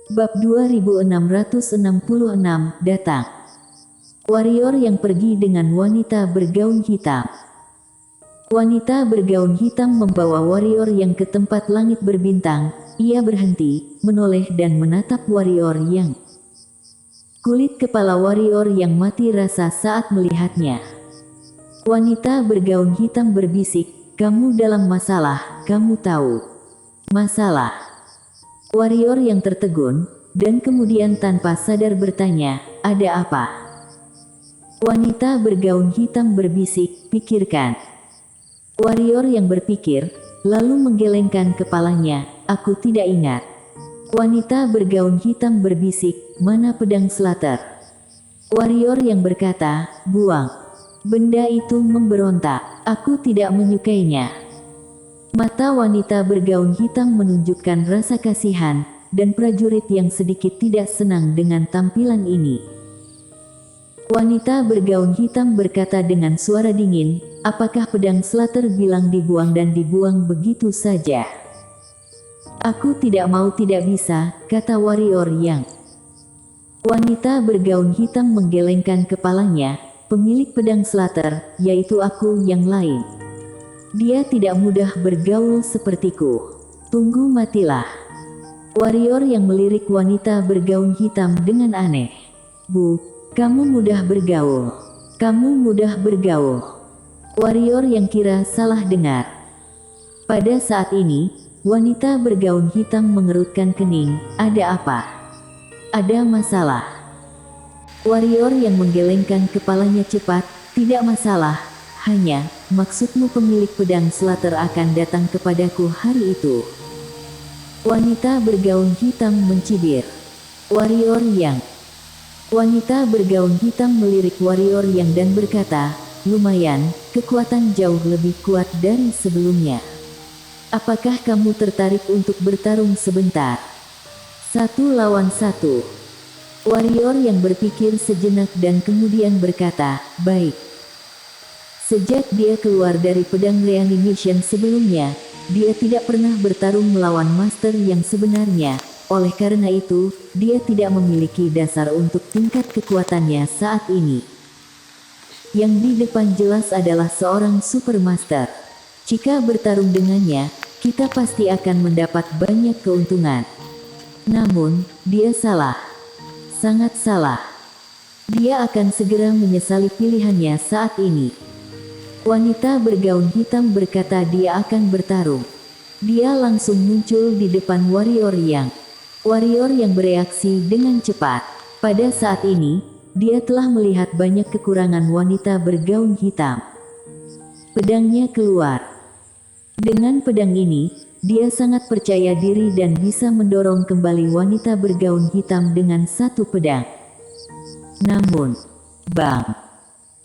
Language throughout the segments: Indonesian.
Bab 2666 datang. Warrior yang pergi dengan wanita bergaun hitam. Wanita bergaun hitam membawa warrior yang ke tempat langit berbintang. Ia berhenti, menoleh dan menatap warrior yang kulit kepala warrior yang mati rasa saat melihatnya. Wanita bergaun hitam berbisik, "Kamu dalam masalah, kamu tahu." Masalah. Warrior yang tertegun, dan kemudian tanpa sadar bertanya, "Ada apa?" Wanita bergaun hitam berbisik, "Pikirkan." Warrior yang berpikir, lalu menggelengkan kepalanya, "Aku tidak ingat." Wanita bergaun hitam berbisik, "Mana pedang Slater?" Warrior yang berkata, "Buang. Benda itu memberontak, aku tidak menyukainya." Mata wanita bergaun hitam menunjukkan rasa kasihan, dan prajurit yang sedikit tidak senang dengan tampilan ini. Wanita bergaun hitam berkata dengan suara dingin, "Apakah pedang Slater bilang dibuang dan dibuang begitu saja?" "Aku tidak mau, tidak bisa," kata warrior yang. Wanita bergaun hitam menggelengkan kepalanya, "Pemilik pedang Slater, yaitu aku yang lain. Dia tidak mudah bergaul sepertiku. Tunggu, matilah." Warrior yang melirik wanita bergaun hitam dengan aneh. "Bu, kamu mudah bergaul. Kamu mudah bergaul." Warrior yang kira salah dengar. Pada saat ini, wanita bergaun hitam mengerutkan kening. "Ada apa? Ada masalah?" Warrior yang menggelengkan kepalanya cepat, "Tidak masalah. Hanya, maksudmu pemilik pedang Slater akan datang kepadaku hari itu?" Wanita bergaun hitam mencibir. Warrior yang. Wanita bergaun hitam melirik warrior yang dan berkata, "Lumayan, kekuatan jauh lebih kuat dari sebelumnya. Apakah kamu tertarik untuk bertarung sebentar? 1 lawan 1. Warrior yang berpikir sejenak dan kemudian berkata, "Baik." Sejak dia keluar dari pedang reanimation sebelumnya, dia tidak pernah bertarung melawan master yang sebenarnya. Oleh karena itu, dia tidak memiliki dasar untuk tingkat kekuatannya saat ini. Yang di depan jelas adalah seorang supermaster. Jika bertarung dengannya, kita pasti akan mendapat banyak keuntungan. Namun, dia salah. Sangat salah. Dia akan segera menyesali pilihannya saat ini. Wanita bergaun hitam berkata dia akan bertarung. Dia langsung muncul di depan warrior yang. Warrior yang bereaksi dengan cepat. Pada saat ini, dia telah melihat banyak kekurangan wanita bergaun hitam. Pedangnya keluar. Dengan pedang ini, dia sangat percaya diri dan bisa mendorong kembali wanita bergaun hitam dengan satu pedang. Namun, bang!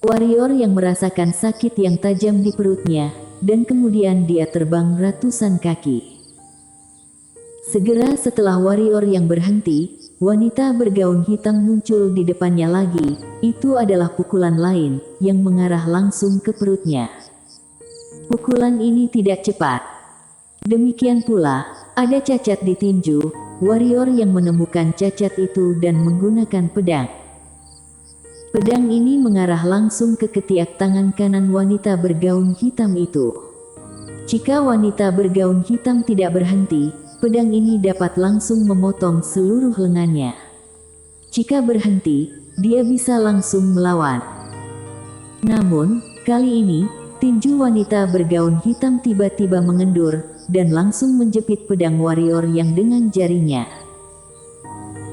Warrior yang merasakan sakit yang tajam di perutnya, dan kemudian dia terbang ratusan kaki. Segera setelah warrior yang berhenti, wanita bergaun hitam muncul di depannya lagi. Itu adalah pukulan lain, yang mengarah langsung ke perutnya. Pukulan ini tidak cepat. Demikian pula, ada cacat di tinju. Warrior yang menemukan cacat itu dan menggunakan pedang. Pedang ini mengarah langsung ke ketiak tangan kanan wanita bergaun hitam itu. Jika wanita bergaun hitam tidak berhenti, pedang ini dapat langsung memotong seluruh lengannya. Jika berhenti, dia bisa langsung melawan. Namun, kali ini, tinju wanita bergaun hitam tiba-tiba mengendur, dan langsung menjepit pedang warrior yang dengan jarinya.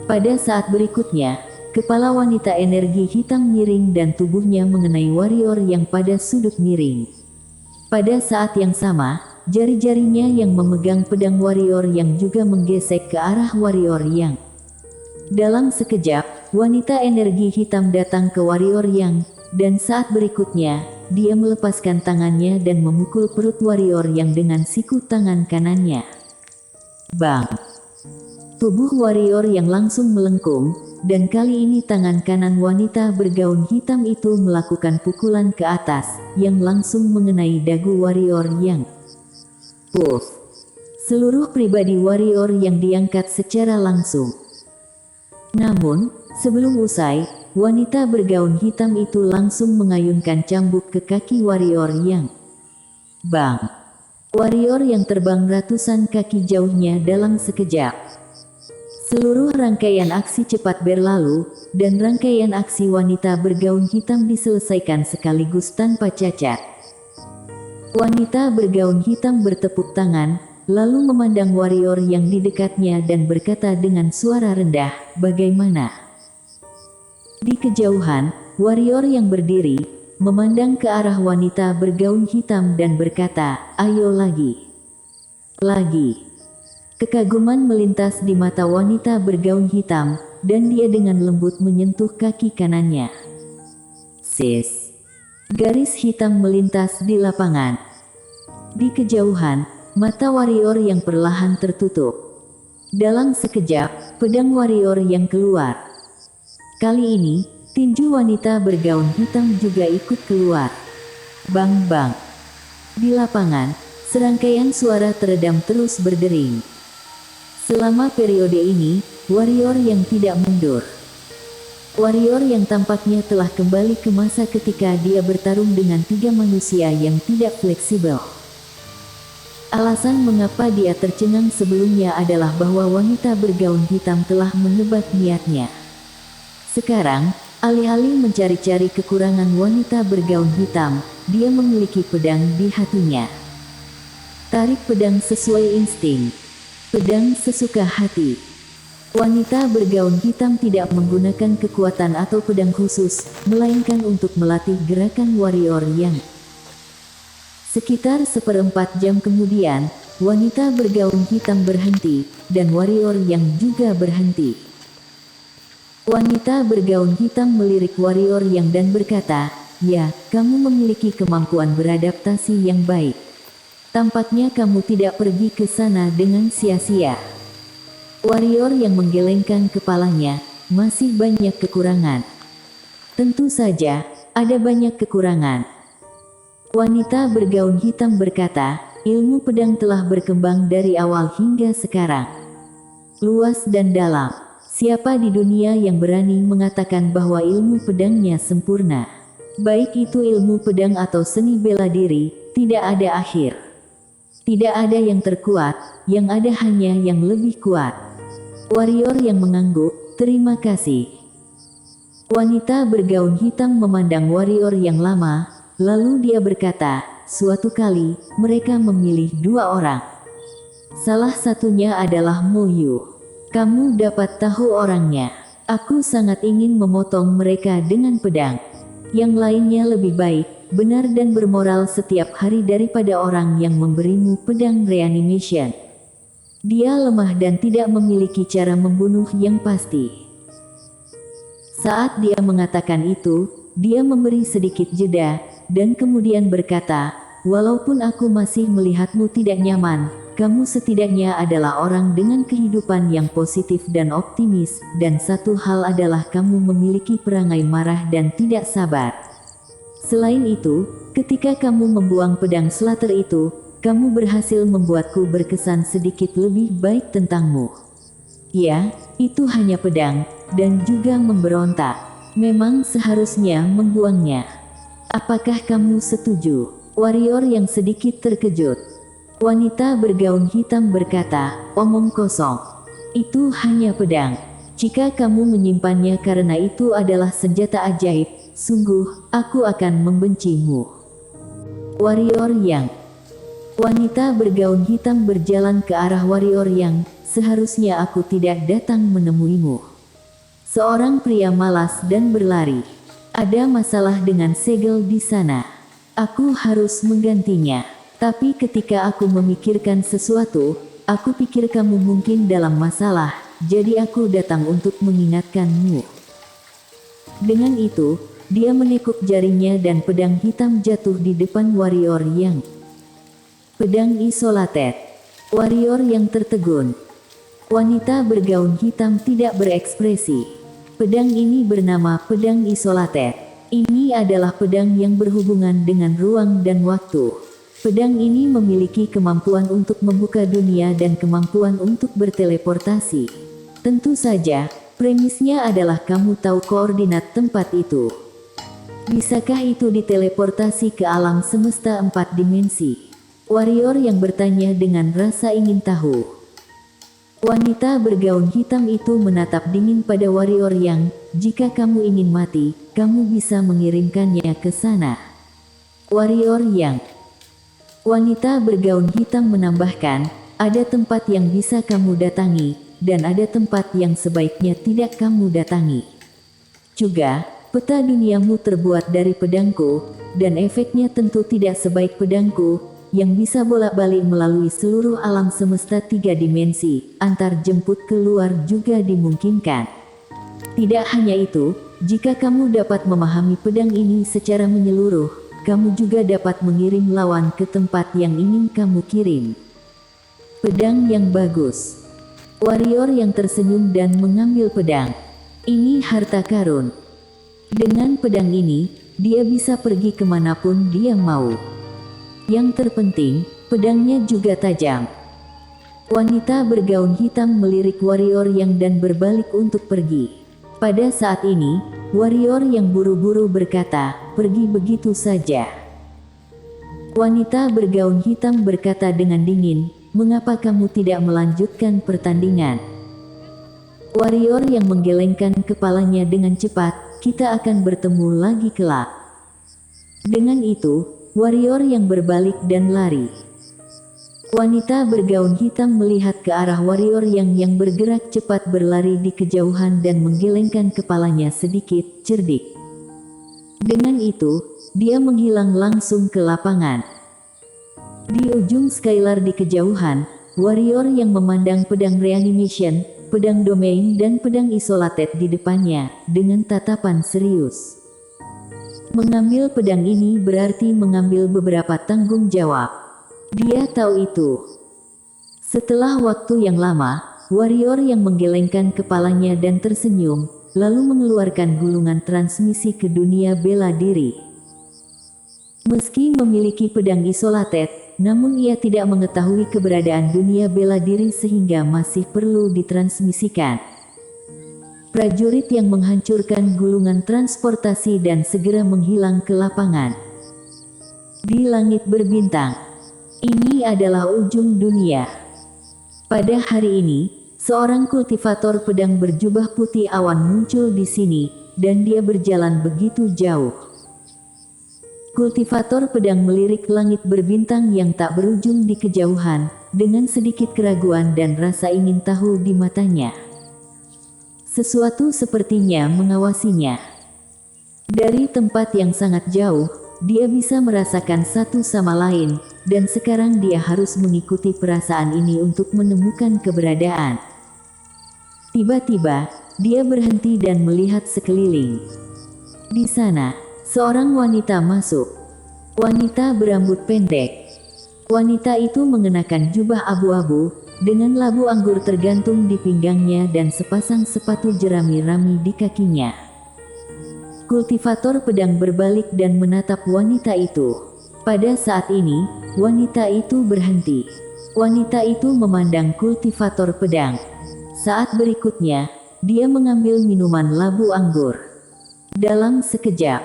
Pada saat berikutnya, kepala wanita energi hitam miring dan tubuhnya mengenai warrior yang pada sudut miring. Pada saat yang sama, jari-jarinya yang memegang pedang warrior yang juga menggesek ke arah warrior yang. Dalam sekejap, wanita energi hitam datang ke warrior yang, dan saat berikutnya, dia melepaskan tangannya dan memukul perut warrior yang dengan siku tangan kanannya. Bang! Tubuh warrior yang langsung melengkung, dan kali ini tangan kanan wanita bergaun hitam itu melakukan pukulan ke atas, yang langsung mengenai dagu warrior yang. Puff! Seluruh pribadi warrior yang diangkat secara langsung. Namun, sebelum usai, wanita bergaun hitam itu langsung mengayunkan cambuk ke kaki warrior yang bang. Warrior yang terbang ratusan kaki jauhnya dalam sekejap. Seluruh rangkaian aksi cepat berlalu, dan rangkaian aksi wanita bergaun hitam diselesaikan sekaligus tanpa cacat. Wanita bergaun hitam bertepuk tangan, lalu memandang warrior yang di dekatnya dan berkata dengan suara rendah, "Bagaimana?" Di kejauhan, warrior yang berdiri, memandang ke arah wanita bergaun hitam dan berkata, "Ayo lagi. Lagi." Kekaguman melintas di mata wanita bergaun hitam, dan dia dengan lembut menyentuh kaki kanannya. Sis. Garis hitam melintas di lapangan. Di kejauhan, mata warrior yang perlahan tertutup. Dalam sekejap, pedang warrior yang keluar. Kali ini, tinju wanita bergaun hitam juga ikut keluar. Bang-bang. Di lapangan, serangkaian suara teredam terus berdering. Selama periode ini, warrior yang tidak mundur. Warrior yang tampaknya telah kembali ke masa ketika dia bertarung dengan 3 manusia yang tidak fleksibel. Alasan mengapa dia tercengang sebelumnya adalah bahwa wanita bergaun hitam telah menebak niatnya. Sekarang, alih-alih mencari-cari kekurangan wanita bergaun hitam, dia memiliki pedang di hatinya. Tarik pedang sesuai insting. Pedang sesuka hati. Wanita bergaun hitam tidak menggunakan kekuatan atau pedang khusus, melainkan untuk melatih gerakan warrior yang. Sekitar 1/4 jam kemudian, wanita bergaun hitam berhenti, dan warrior yang juga berhenti. Wanita bergaun hitam melirik warrior yang dan berkata, "Ya, kamu memiliki kemampuan beradaptasi yang baik. Tampaknya kamu tidak pergi ke sana dengan sia-sia." Warrior yang menggelengkan kepalanya, "Masih banyak kekurangan." "Tentu saja, ada banyak kekurangan." Wanita bergaun hitam berkata, "Ilmu pedang telah berkembang dari awal hingga sekarang. Luas dan dalam. Siapa di dunia yang berani mengatakan bahwa ilmu pedangnya sempurna? Baik itu ilmu pedang atau seni bela diri, tidak ada akhir. Tidak ada yang terkuat, yang ada hanya yang lebih kuat." Warrior yang mengangguk, "Terima kasih." Wanita bergaun hitam memandang warrior yang lama, lalu dia berkata, "Suatu kali, mereka memilih 2 orang. Salah satunya adalah Mo Yu. Kamu dapat tahu orangnya. Aku sangat ingin memotong mereka dengan pedang. Yang lainnya lebih baik, benar dan bermoral setiap hari daripada orang yang memberimu pedang reanimation. Dia lemah dan tidak memiliki cara membunuh yang pasti." Saat dia mengatakan itu, dia memberi sedikit jeda, dan kemudian berkata, "Walaupun aku masih melihatmu tidak nyaman, kamu setidaknya adalah orang dengan kehidupan yang positif dan optimis, dan satu hal adalah kamu memiliki perangai marah dan tidak sabar. Selain itu, ketika kamu membuang pedang slater itu, kamu berhasil membuatku berkesan sedikit lebih baik tentangmu. Ya, itu hanya pedang, dan juga memberontak. Memang seharusnya membuangnya. Apakah kamu setuju?" Warrior yang sedikit terkejut. Wanita bergaun hitam berkata, "Omong kosong. Itu hanya pedang. Jika kamu menyimpannya karena itu adalah senjata ajaib, sungguh, aku akan membencimu." Warrior yang. Wanita bergaun hitam berjalan ke arah warrior yang, "Seharusnya aku tidak datang menemuimu. Seorang pria malas dan berlari. Ada masalah dengan segel di sana. Aku harus menggantinya. Tapi ketika aku memikirkan sesuatu, aku pikir kamu mungkin dalam masalah, jadi aku datang untuk mengingatkanmu." Dengan itu, dia menekuk jarinya dan pedang hitam jatuh di depan warrior yang. Pedang isolated. Warrior yang tertegun. Wanita bergaun hitam tidak berekspresi. Pedang ini bernama pedang isolated. Ini adalah pedang yang berhubungan dengan ruang dan waktu. Pedang ini memiliki kemampuan untuk membuka dunia dan kemampuan untuk berteleportasi. Tentu saja, Premisnya adalah kamu tahu koordinat tempat itu. Bisakah itu diteleportasi ke alam semesta 4 dimensi? Warrior yang bertanya dengan rasa ingin tahu. Wanita bergaun hitam itu menatap dingin pada warrior yang, jika kamu ingin mati, kamu bisa mengirimkannya ke sana. Warrior yang. Wanita bergaun hitam menambahkan, ada tempat yang bisa kamu datangi, dan ada tempat yang sebaiknya tidak kamu datangi. Juga, peta duniamu terbuat dari pedangku, dan efeknya tentu tidak sebaik pedangku, yang bisa bolak-balik melalui seluruh alam semesta 3 dimensi, antar jemput keluar juga dimungkinkan. Tidak hanya itu, jika kamu dapat memahami pedang ini secara menyeluruh, kamu juga dapat mengirim lawan ke tempat yang ingin kamu kirim. Pedang yang bagus. Warrior yang tersenyum dan mengambil pedang. Ini harta karun. Dengan pedang ini, dia bisa pergi kemanapun dia mau. Yang terpenting, pedangnya juga tajam. Wanita bergaun hitam melirik warrior yang dan berbalik untuk pergi. Pada saat ini, warrior yang buru-buru berkata, pergi begitu saja. Wanita bergaun hitam berkata dengan dingin, mengapa kamu tidak melanjutkan pertandingan? Warrior yang menggelengkan kepalanya dengan cepat, kita akan bertemu lagi kelak. Dengan itu, warrior yang berbalik dan lari. Wanita bergaun hitam melihat ke arah warrior yang bergerak cepat berlari di kejauhan dan menggelengkan kepalanya sedikit, cerdik. Dengan itu, dia menghilang langsung ke lapangan. Di ujung Skylar di kejauhan, warrior yang memandang pedang reanimation, pedang domain dan pedang isolated di depannya, dengan tatapan serius. Mengambil pedang ini berarti mengambil beberapa tanggung jawab. Dia tahu itu. Setelah waktu yang lama, warrior yang menggelengkan kepalanya dan tersenyum, lalu mengeluarkan gulungan transmisi ke dunia bela diri. Meski memiliki pedang isolated, namun ia tidak mengetahui keberadaan dunia bela diri sehingga masih perlu ditransmisikan. Prajurit yang menghancurkan gulungan transportasi dan segera menghilang ke lapangan. Di langit berbintang. Ini adalah ujung dunia. Pada hari ini, seorang kultivator pedang berjubah putih awan muncul di sini, dan dia berjalan begitu jauh. Kultivator pedang melirik langit berbintang yang tak berujung di kejauhan, dengan sedikit keraguan dan rasa ingin tahu di matanya. Sesuatu sepertinya mengawasinya. Dari tempat yang sangat jauh, dia bisa merasakan satu sama lain, dan sekarang dia harus mengikuti perasaan ini untuk menemukan keberadaan. Tiba-tiba, dia berhenti dan melihat sekeliling. Di sana, seorang wanita masuk. Wanita berambut pendek. Wanita itu mengenakan jubah abu-abu, dengan labu anggur tergantung di pinggangnya dan sepasang sepatu jerami-rami di kakinya. Kultivator pedang berbalik dan menatap wanita itu. Pada saat ini, wanita itu berhenti. Wanita itu memandang kultivator pedang. Saat berikutnya, dia mengambil minuman labu anggur. Dalam sekejap,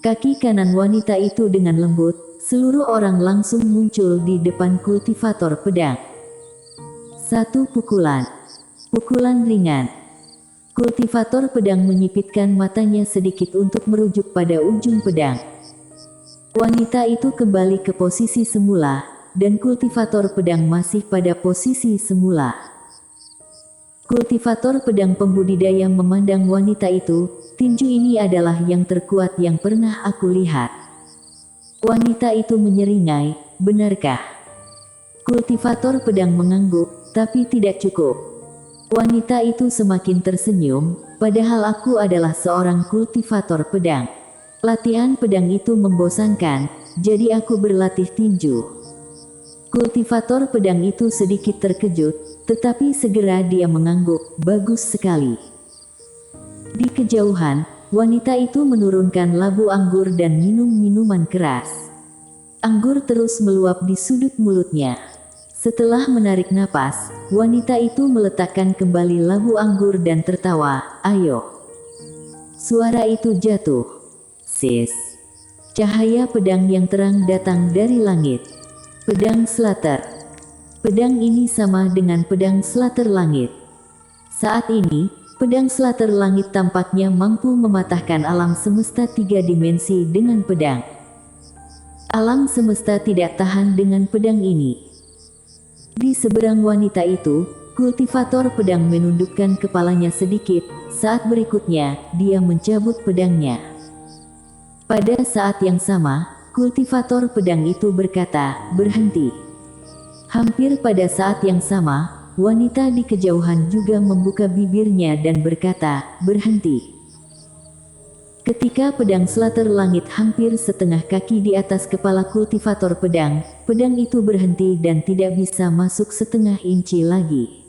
kaki kanan wanita itu dengan lembut, seluruh orang langsung muncul di depan kultivator pedang. Satu pukulan. Pukulan ringan. Kultivator pedang menyipitkan matanya sedikit untuk merujuk pada ujung pedang. Wanita itu kembali ke posisi semula, dan kultivator pedang masih pada posisi semula. Kultivator pedang pembudidaya memandang wanita itu, tinju ini adalah yang terkuat yang pernah aku lihat. Wanita itu menyeringai, benarkah? Kultivator pedang mengangguk, tapi tidak cukup. Wanita itu semakin tersenyum, padahal aku adalah seorang kultivator pedang. Latihan pedang itu membosankan, jadi aku berlatih tinju. Kultivator pedang itu sedikit terkejut, tetapi segera dia mengangguk, bagus sekali. Di kejauhan, wanita itu menurunkan labu anggur dan minum minuman keras. Anggur terus meluap di sudut mulutnya. Setelah menarik napas, wanita itu meletakkan kembali labu anggur dan tertawa. Ayo. Suara itu jatuh. Sis. Cahaya pedang yang terang datang dari langit. Pedang Slater. Pedang ini sama dengan pedang Slater langit. Saat ini, pedang Slater langit tampaknya mampu mematahkan alam semesta 3 dimensi dengan pedang. Alam semesta tidak tahan dengan pedang ini. Di seberang wanita itu, kultivator pedang menundukkan kepalanya sedikit. Saat berikutnya, dia mencabut pedangnya. Pada saat yang sama, kultivator pedang itu berkata, "Berhenti." Hampir pada saat yang sama, wanita di kejauhan juga membuka bibirnya dan berkata, "Berhenti." Ketika pedang Slater langit hampir setengah kaki di atas kepala kultivator pedang, pedang itu berhenti dan tidak bisa masuk setengah inci lagi.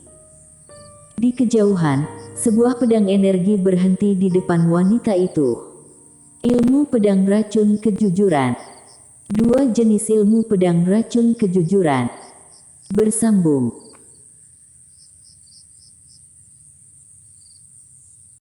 Di kejauhan, sebuah pedang energi berhenti di depan wanita itu. Ilmu pedang racun kejujuran. 2 jenis ilmu pedang racun kejujuran bersambung.